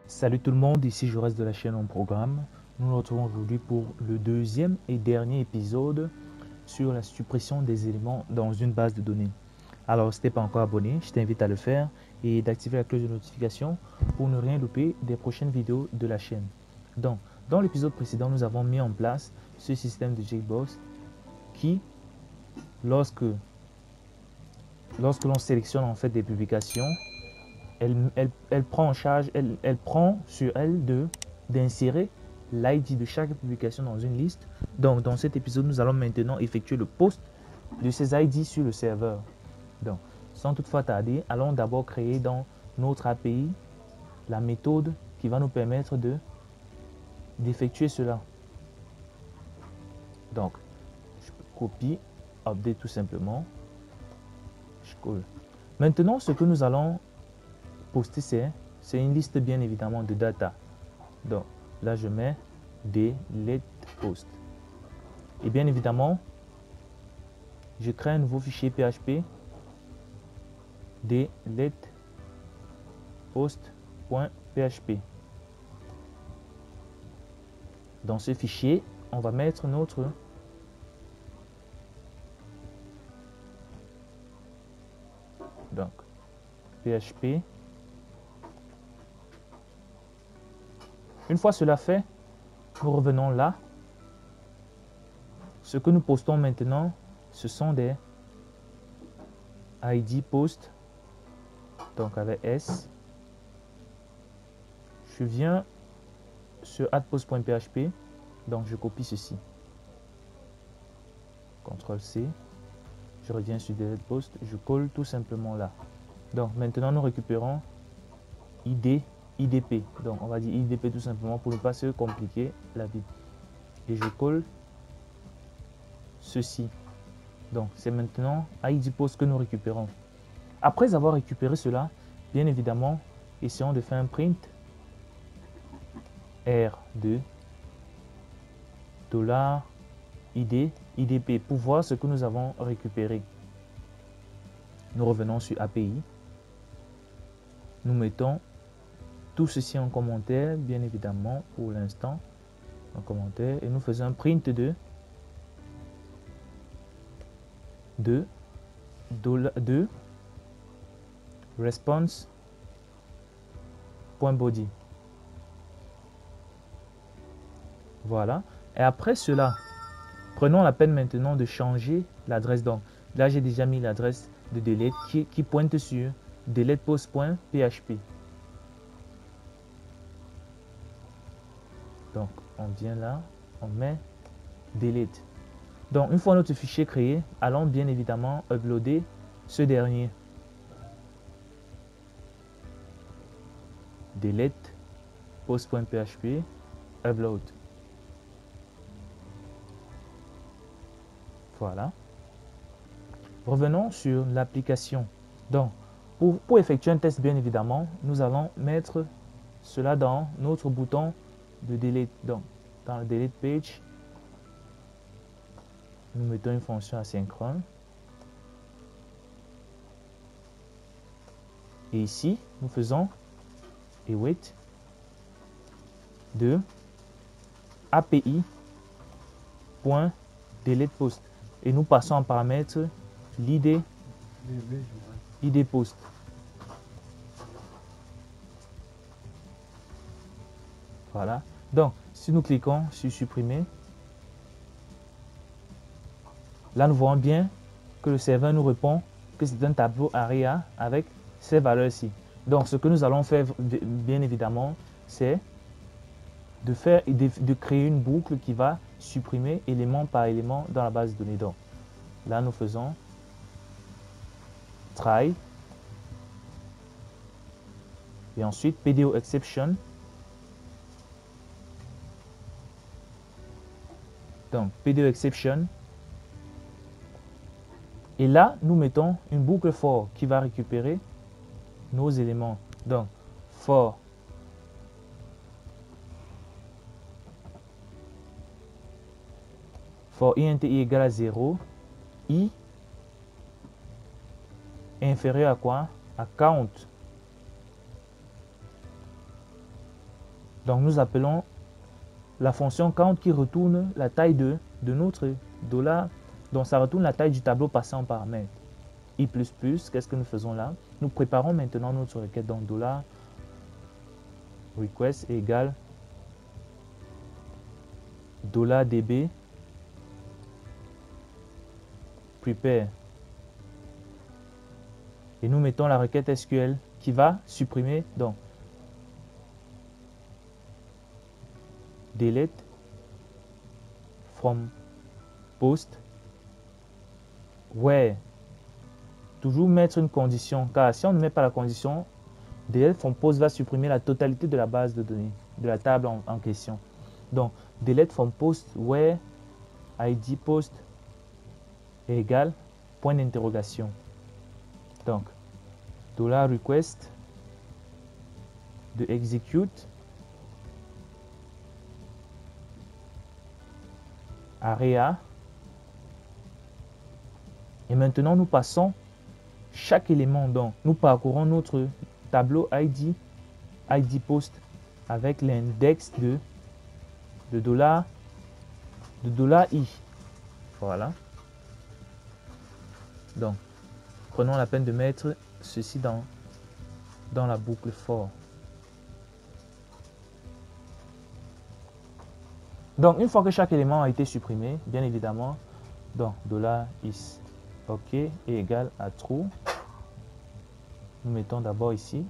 Salut tout le monde, ici je reste de la chaîne en programme. Nous nous retrouvons aujourd'hui pour le deuxième et dernier épisode sur la suppression des éléments dans une base de données. Alors si tu n'es pas encore abonné, je t'invite à le faire et d'activer la cloche de notification pour ne rien louper des prochaines vidéos de la chaîne. Donc, dans l'épisode précédent, nous avons mis en place ce système de JBoss qui, lorsque l'on sélectionne en fait des publications, elle prend en charge, elle prend sur elle d'insérer l'ID de chaque publication dans une liste. Donc, dans cet épisode, nous allons maintenant effectuer le post de ces ID sur le serveur. Donc, sans toutefois tarder, allons d'abord créer dans notre API la méthode qui va nous permettre d'effectuer cela. Donc, je copie, update tout simplement. Je colle. Maintenant, ce que nous allons poster, c'est une liste bien évidemment de data. Donc là, je mets delete post. Et bien évidemment, je crée un nouveau fichier PHP delete post.php. Dans ce fichier, on va mettre notre PHP. Une fois cela fait, nous revenons là. Ce que nous postons maintenant, ce sont des ID post, donc avec S. Je viens sur addPost.php, donc je copie ceci. CTRL-C, je reviens sur delete post, je colle tout simplement là. Donc maintenant nous récupérons IDP. Donc on va dire IDP tout simplement pour ne pas se compliquer la vie. Et je colle ceci. Donc c'est maintenant ID post que nous récupérons. Après avoir récupéré cela, bien évidemment, essayons de faire un print R2 $id IDP pour voir ce que nous avons récupéré. Nous revenons sur API. Nous mettons tout ceci en commentaire, bien évidemment, pour l'instant, en commentaire, et nous faisons un print de response.body. Voilà. Et après cela, prenons la peine maintenant de changer l'adresse. Donc là, j'ai déjà mis l'adresse de delete qui pointe sur deletepost.php. Donc, on vient là, on met delete. Donc, une fois notre fichier créé, allons bien évidemment uploader ce dernier. Delete post.php, upload. Voilà. Revenons sur l'application. Donc, pour effectuer un test, bien évidemment, nous allons mettre cela dans notre bouton de delete. Donc, dans le delete page, nous mettons une fonction asynchrone. Et ici, nous faisons await de API.deletePost. Et nous passons en paramètre l'ID post. Voilà. Donc, si nous cliquons sur supprimer, là, nous voyons bien que le serveur nous répond que c'est un tableau ARIA avec ces valeurs-ci. Donc, ce que nous allons faire, bien évidemment, c'est de créer une boucle qui va supprimer élément par élément dans la base de données. Donc, là, nous faisons try et ensuite PDO exception. Donc, PDO exception. Et là, nous mettons une boucle for qui va récupérer nos éléments. Donc, for int i égale à 0, i est inférieur à quoi? À count. Donc nous appelons la fonction count qui retourne la taille de notre dollar. Donc ça retourne la taille du tableau passé en paramètre. I++, qu'est-ce que nous faisons là? Nous préparons maintenant notre requête. Donc dollar request égale $db prepare. Et nous mettons la requête SQL qui va supprimer donc delete from post where. Toujours mettre une condition, car si on ne met pas la condition, delete from post va supprimer la totalité de la base de données, de la table en question. Donc delete from post where id post est égal point d'interrogation. Donc $request de execute area. Et maintenant nous passons chaque élément. Donc nous parcourons notre tableau id post avec l'index de dollar $i. Voilà. Donc prenons la peine de mettre ceci dans la boucle for. Donc une fois que chaque élément a été supprimé, bien évidemment, donc $is OK est égal à true. Nous mettons d'abord ici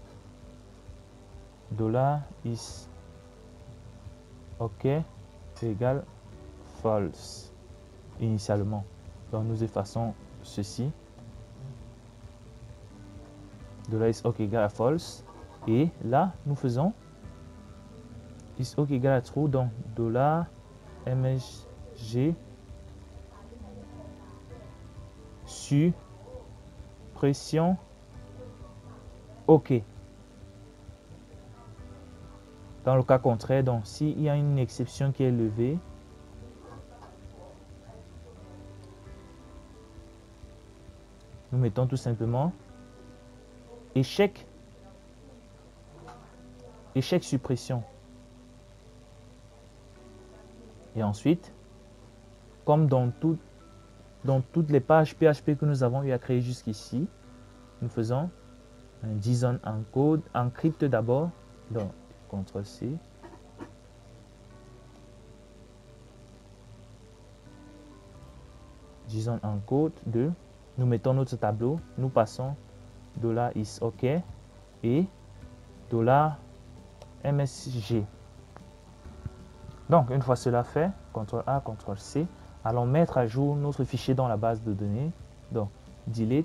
$is OK est égal false initialement. Donc nous effaçons ceci. $is OK égal à false. Et là, nous faisons is OK égal à true. Donc $msg suppression OK. Dans le cas contraire, donc s'il y a une exception qui est levée, nous mettons tout simplement échec suppression. Et ensuite, comme dans toutes les pages PHP que nous avons eu à créer jusqu'ici, nous faisons un JSON encode, encrypte d'abord, donc CTRL-C. JSON encode 2. Nous mettons notre tableau, nous passons $is OK et $msg. Donc, une fois cela fait, CTRL-A, CTRL-C, allons mettre à jour notre fichier dans la base de données. Donc, delete,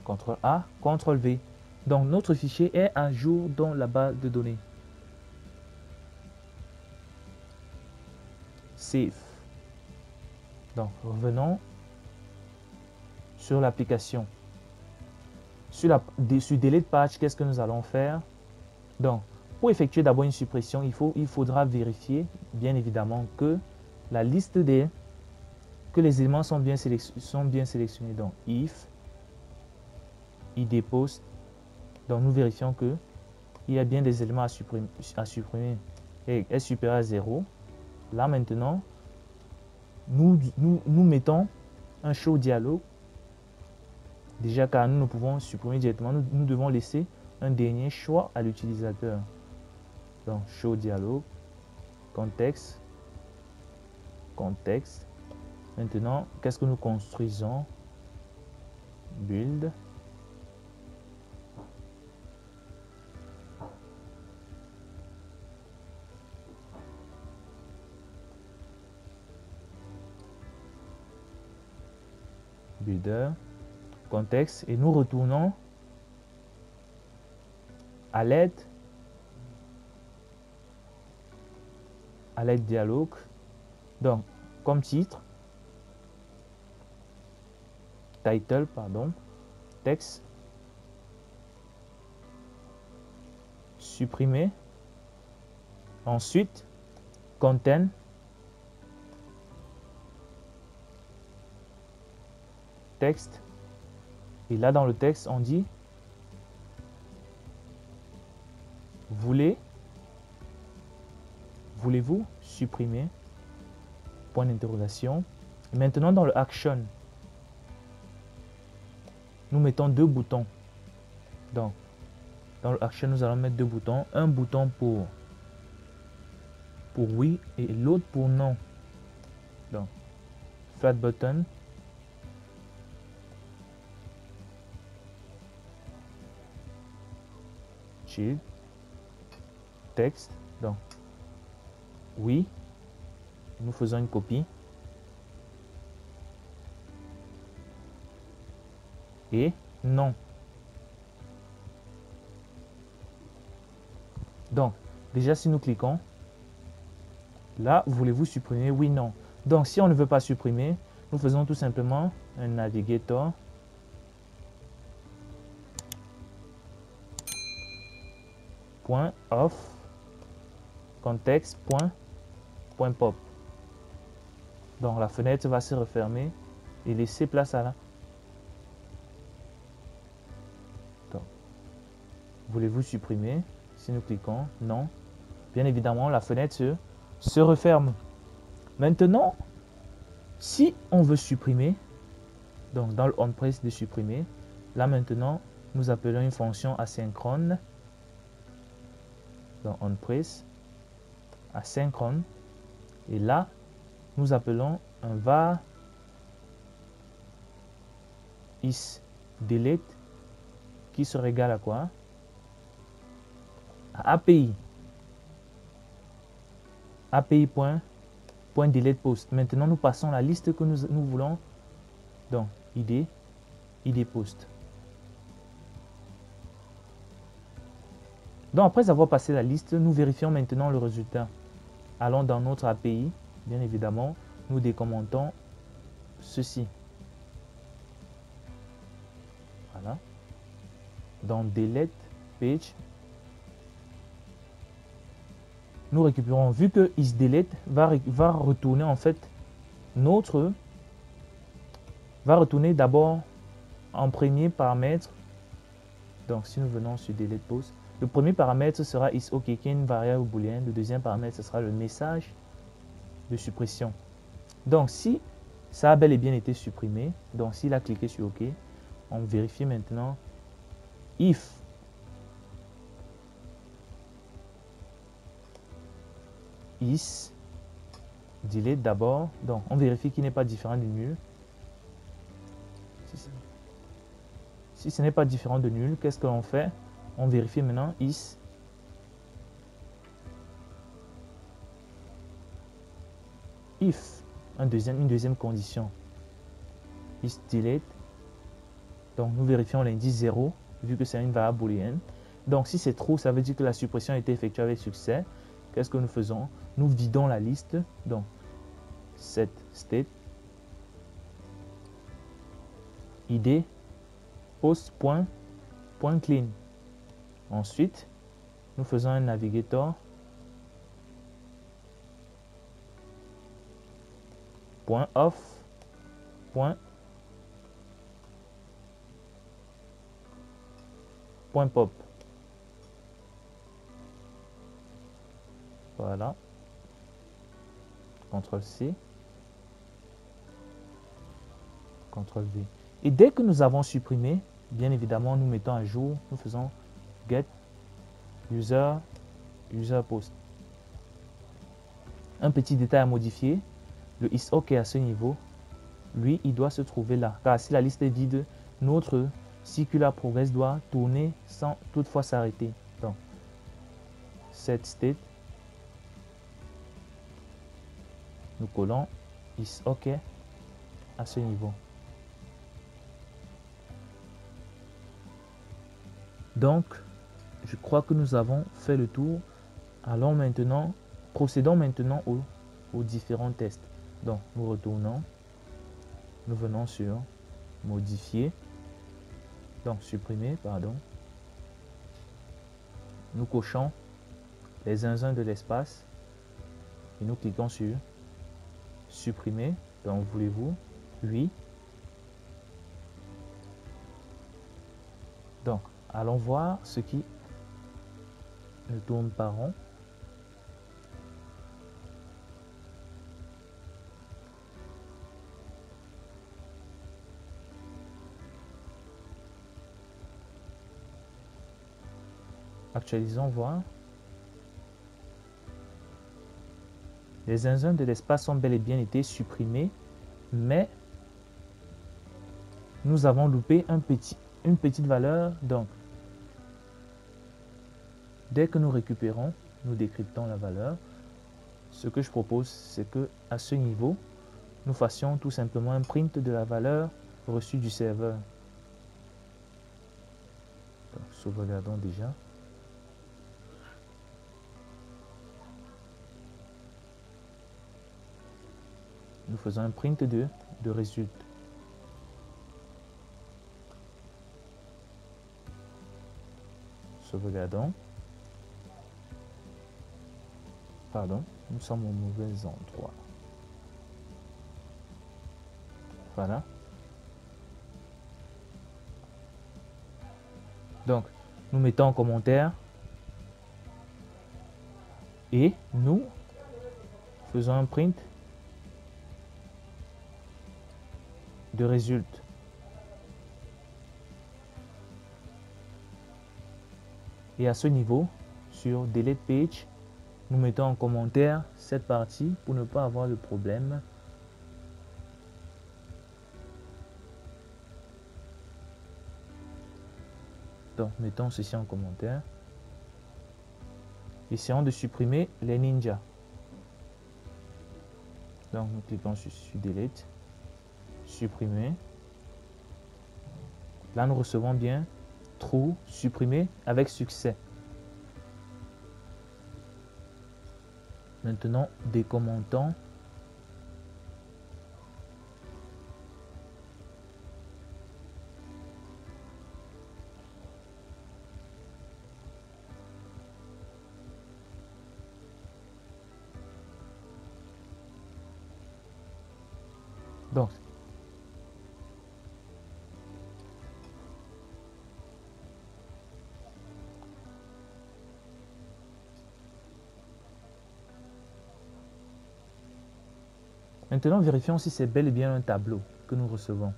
CTRL-A, CTRL-V. Donc, notre fichier est à jour dans la base de données. Save. Donc, revenons sur l'application. Sur delete patch, qu'est-ce que nous allons faire? Donc, pour effectuer d'abord une suppression, il faudra vérifier, bien évidemment, que la liste que les éléments sont bien sélectionnés. Donc, if id post. Donc, nous vérifions que il y a bien des éléments à supprimer et est supérieur à 0. Là, maintenant, nous mettons un show dialogue. Déjà, car nous ne pouvons supprimer directement, nous devons laisser un dernier choix à l'utilisateur. Donc, show dialogue, contexte. Maintenant, qu'est-ce que nous construisons? Build. Builder. Contexte. Et nous retournons à l'aide dialogue. Donc, comme titre, title, pardon, texte, supprimer. Ensuite, content, texte. Et là, dans le texte, on dit Voulez-vous supprimer? Point d'interrogation. Maintenant, dans le action, nous mettons deux boutons. Donc, dans le action, nous allons mettre deux boutons. Un bouton pour oui et l'autre pour non. Donc, flat button. Shield. Texte. Donc, oui. Nous faisons une copie. Et non. Donc, déjà, si nous cliquons, là, voulez-vous supprimer? Oui, non. Donc, si on ne veut pas supprimer, nous faisons tout simplement un navigator. Point off. Context. Point pop. Donc, la fenêtre va se refermer et laisser place à la. Donc, voulez-vous supprimer? Si nous cliquons, non. Bien évidemment, la fenêtre se referme. Maintenant, si on veut supprimer, donc dans le onPress de supprimer, là maintenant, nous appelons une fonction asynchrone. Dans onPress, asynchrone. Et là, nous appelons un var isDelete qui sera égal à quoi? À API. API.delete post. Maintenant, nous passons la liste que nous voulons. Donc, id post. Donc, après avoir passé la liste, nous vérifions maintenant le résultat. Allons dans notre API. Bien évidemment, nous décommentons ceci. Voilà. Dans delete page, nous récupérons, vu que isDelete va retourner en fait va retourner d'abord en premier paramètre. Donc si nous venons sur delete post, le premier paramètre sera isOK qui est une variable booléenne. Le deuxième paramètre, ce sera le message de suppression. Donc si ça a bel et bien été supprimé, donc s'il a cliqué sur OK, on vérifie maintenant if is delete d'abord. Donc on vérifie qu'il n'est pas différent de nul. Si ce n'est pas différent de nul, qu'est-ce que l'on fait? On vérifie maintenant is if une deuxième condition is delete. Donc nous vérifions l'indice 0 vu que c'est une variable booléenne. Donc si c'est true, ça veut dire que la suppression a été effectuée avec succès. Qu'est-ce que nous faisons? Nous vidons la liste. Donc set state id post.clean. Ensuite, nous faisons un navigator .off .pop. Voilà. CTRL-C. CTRL-V. Et dès que nous avons supprimé, bien évidemment, nous mettons à jour, nous faisons get user post. Un petit détail à modifier, le isOK à ce niveau, lui, il doit se trouver là. Car si la liste est vide, notre circular progress doit tourner sans toutefois s'arrêter. Donc, set state, nous collons isOK à ce niveau. Donc, je crois que nous avons fait le tour. Procédons maintenant aux différents tests. Donc, nous retournons. Nous venons sur modifier. Donc, supprimer, pardon. Nous cochons les zinzins de l'espace. Et nous cliquons sur supprimer. Donc, voulez-vous? Oui. Donc, allons voir ce qui ne tourne pas rond. Actualisons, voir. Les zinzins de l'espace ont bel et bien été supprimés, mais nous avons loupé une petite valeur. Donc, dès que nous récupérons, nous décryptons la valeur. Ce que je propose, c'est que à ce niveau, nous fassions tout simplement un print de la valeur reçue du serveur. Donc, sauvegardons déjà. Nous faisons un print de résultat. Sauvegardons. Pardon, nous sommes au mauvais endroit. Voilà. Donc, nous mettons en commentaire et nous faisons un print de résultat. Et à ce niveau, sur Delete Page, nous mettons en commentaire cette partie pour ne pas avoir de problème. Donc, mettons ceci en commentaire. Essayons de supprimer les ninjas. Donc, nous cliquons sur Delete, supprimer. Là, nous recevons bien True, supprimer avec succès. Maintenant, décommentons. Donc, maintenant, vérifions si c'est bel et bien un tableau que nous recevons.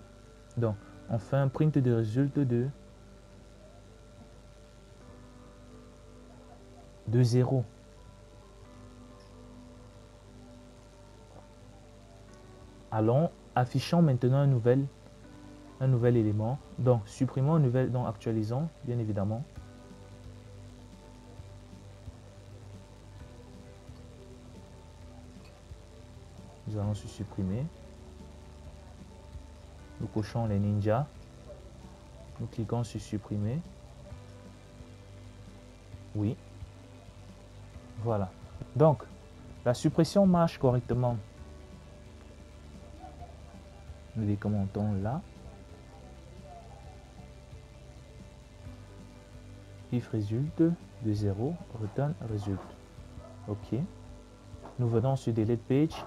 Donc, on fait un print de résultat de 0. Allons, affichons maintenant un nouvel élément. Donc, supprimons un nouvel, donc actualisons, bien évidemment. Nous allons sur supprimer. Nous cochons les ninjas. Nous cliquons sur supprimer. Oui. Voilà. Donc, la suppression marche correctement. Nous décommentons là. If résulte de 0, return résulte. OK. Nous venons sur Delete Page.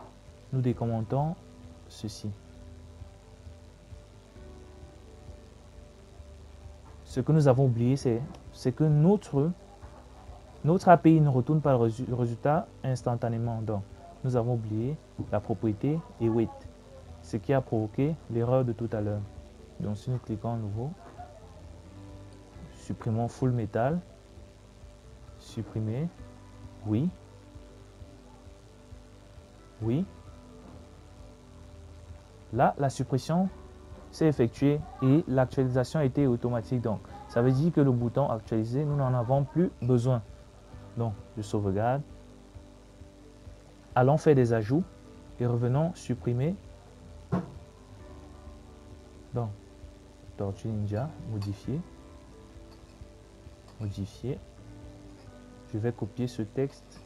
Nous décommentons ceci. Ce que nous avons oublié, c'est que notre API ne retourne pas le résultat instantanément. Donc, nous avons oublié la propriété await, ce qui a provoqué l'erreur de tout à l'heure. Donc, si nous cliquons à nouveau, supprimons full metal, supprimer, oui, oui. Là, la suppression s'est effectuée et l'actualisation a été automatique. Donc, ça veut dire que le bouton actualiser, nous n'en avons plus besoin. Donc, je sauvegarde. Allons faire des ajouts et revenons supprimer. Donc, Tortue Ninja, modifier. Modifier. Je vais copier ce texte.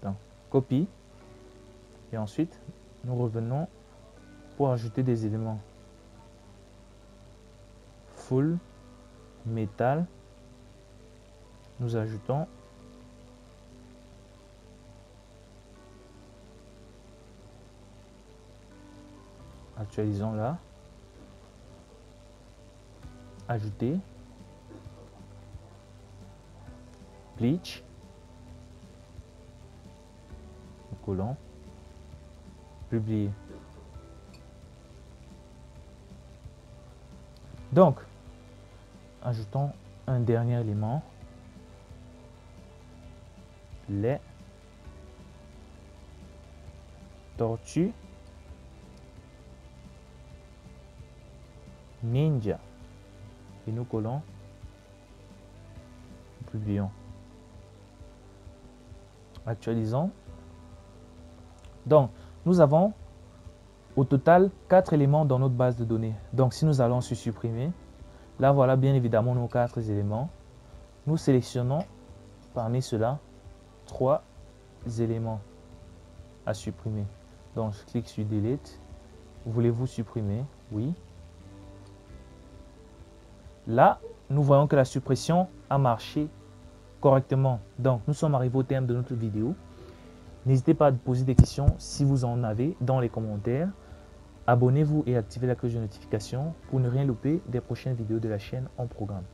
Donc, copie. Et ensuite, nous revenons pour ajouter des éléments. Full, metal. Nous ajoutons actualisons là. Ajouter. Bleach. Nous collons. Publier. Donc, ajoutons un dernier élément. Les tortues ninja. Et nous collons. Publions. Actualisons. Donc, nous avons au total 4 éléments dans notre base de données. Donc, si nous allons sur supprimer, là, voilà bien évidemment nos 4 éléments. Nous sélectionnons parmi ceux-là 3 éléments à supprimer. Donc, je clique sur Delete. Voulez-vous supprimer? Oui. Là, nous voyons que la suppression a marché correctement. Donc, nous sommes arrivés au terme de notre vidéo. N'hésitez pas à poser des questions si vous en avez dans les commentaires. Abonnez-vous et activez la cloche de notification pour ne rien louper des prochaines vidéos de la chaîne en programme.